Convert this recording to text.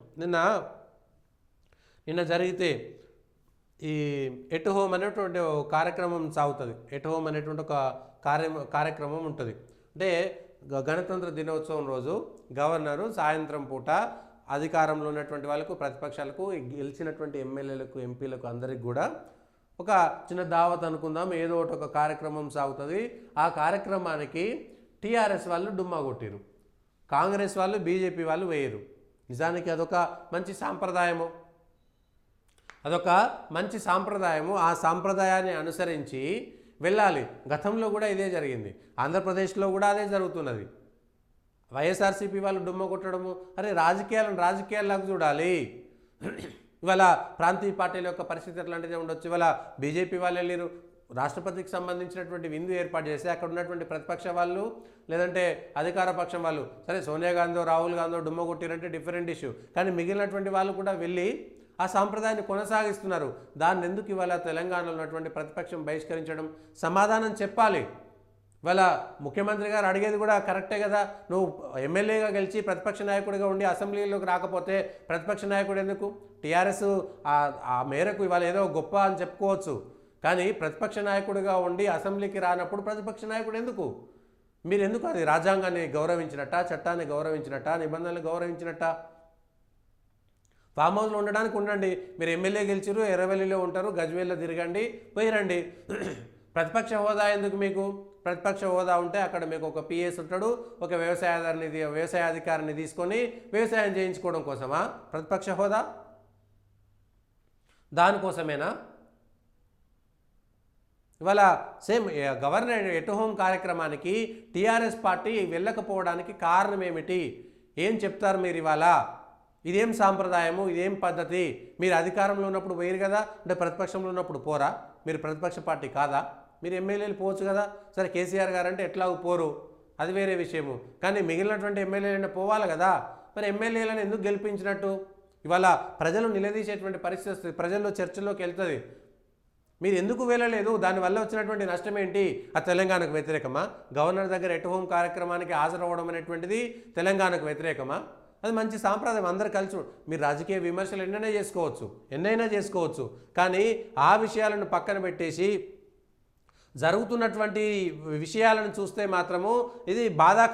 నిన్న నిన్న జరిగితే ఈ ఎట్ హోమ్ అనేటువంటి కార్యక్రమం సాగుతుంది. ఎట్ హోమ్ అనేటువంటి ఒక కార్యక్రమం ఉంటుంది. అంటే గణతంత్ర దినోత్సవం రోజు గవర్నరు సాయంత్రం పూట అధికారంలో ఉన్నటువంటి వాళ్ళకు, ప్రతిపక్షాలకు, గెలిచినటువంటి ఎమ్మెల్యేలకు, ఎంపీలకు అందరికి కూడా ఒక చిన్న దావత్ అనుకుందాం, ఏదో ఒక కార్యక్రమం సాగుతుంది. ఆ కార్యక్రమానికి టీఆర్ఎస్ వాళ్ళు డుమ్మా కొట్టిరు, కాంగ్రెస్ వాళ్ళు, బీజేపీ వాళ్ళు వేయరు. నిజానికి అదొక మంచి సాంప్రదాయము. ఆ సాంప్రదాయాన్ని అనుసరించి వెళ్ళాలి. గతంలో కూడా ఇదే జరిగింది, ఆంధ్రప్రదేశ్లో కూడా అదే జరుగుతున్నది. వైఎస్ఆర్సీపీ వాళ్ళు డుమ్మ కొట్టడము, అరే రాజకీయాలకు చూడాలి. ఇవాళ ప్రాంతీయ పార్టీల యొక్క పరిస్థితి ఎట్లాంటిదే ఉండొచ్చు. ఇవాళ బీజేపీ వాళ్ళు వెళ్ళారు, రాష్ట్రపతికి సంబంధించినటువంటి విందు ఏర్పాటు చేసి అక్కడ ఉన్నటువంటి ప్రతిపక్ష వాళ్ళు లేదంటే అధికార పక్షం వాళ్ళు, సరే సోనియా గాంధీ, రాహుల్ గాంధీ డుమ్మ కొట్టిరంటే డిఫరెంట్ ఇష్యూ, కానీ మిగిలినటువంటి వాళ్ళు కూడా వెళ్ళి ఆ సాంప్రదాయాన్ని కొనసాగిస్తున్నారు. దాన్ని ఎందుకు ఇవాళ తెలంగాణలో ఉన్నటువంటి ప్రతిపక్షం బహిష్కరించడం? సమాధానం చెప్పాలి. ఇవాళ ముఖ్యమంత్రి గారు అడిగేది కూడా కరెక్టే కదా. నువ్వు ఎమ్మెల్యేగా గెలిచి ప్రతిపక్ష నాయకుడిగా ఉండి అసెంబ్లీలోకి రాకపోతే ప్రతిపక్ష నాయకుడు ఎందుకు? టీఆర్ఎస్ ఆ మేరకు ఇవాళ ఏదో గొప్ప అని చెప్పుకోవచ్చు, కానీ ప్రతిపక్ష నాయకుడిగా ఉండి అసెంబ్లీకి రానప్పుడు ప్రతిపక్ష నాయకుడు ఎందుకు? మీరు ఎందుకు? అది రాజ్యాంగాన్ని గౌరవించినట్ట, చట్టాన్ని గౌరవించినట్ట, నిబంధనలు గౌరవించినట్ట? ఫామ్ హౌస్లో ఉండడానికి ఉండండి. మీరు ఎమ్మెల్యే గెలిచిరు, ఎర్రవెల్లిలో ఉంటారు, గజ్వేల్లో తిరగండి, పోయిరండి. ప్రతిపక్ష హోదా ఎందుకు మీకు? ప్రతిపక్ష హోదా ఉంటే అక్కడ మీకు ఒక పిఎస్ ఉంటాడు, ఒక వ్యవసాయాధికారిని తీసుకొని వ్యవసాయం చేయించుకోవడం కోసమా ప్రతిపక్ష హోదా? దానికోసమేనా? ఇవాళ సేమ్ గవర్నర్ ఎట్ హోమ్ కార్యక్రమానికి టీఆర్ఎస్ పార్టీ వెళ్ళకపోవడానికి కారణం ఏమిటి? ఏం చెప్తారు మీరు? ఇవాళ ఇదేం సాంప్రదాయము, ఇదేం పద్ధతి? మీరు అధికారంలో ఉన్నప్పుడు పోయారు కదా, అంటే ప్రతిపక్షంలో ఉన్నప్పుడు పోరా? మీరు ప్రతిపక్ష పార్టీ కాదా? మీరు ఎమ్మెల్యేలు పోవచ్చు కదా. సరే కేసీఆర్ గారు అంటే ఎట్లాగూ పోరు, అది వేరే విషయము, కానీ మిగిలినటువంటి ఎమ్మెల్యేలైనా పోవాలి కదా. మరి ఎమ్మెల్యేలను ఎందుకు గెలిపించినట్టు? ఇవాళ ప్రజలు నిలదీసేటువంటి పరిస్థితి వస్తుంది, ప్రజల్లో చర్చలోకి వెళ్తుంది. మీరు ఎందుకు వెళ్ళలేదు? దానివల్ల వచ్చినటువంటి నష్టం ఏంటి? ఆ తెలంగాణకు వ్యతిరేకమా? గవర్నర్ దగ్గర ఎట్ హోమ్ కార్యక్రమానికి హాజరవ్వడం అనేటువంటిది తెలంగాణకు వ్యతిరేకమా? అది మంచి సాంప్రదాయం, అందరు కలిసి. మీరు రాజకీయ విమర్శలు ఎన్నైనా చేసుకోవచ్చు, కానీ ఆ విషయాలను పక్కన పెట్టేసి జరుగుతున్నటువంటి విషయాలను చూస్తే మాత్రము ఇది బాధాకరం.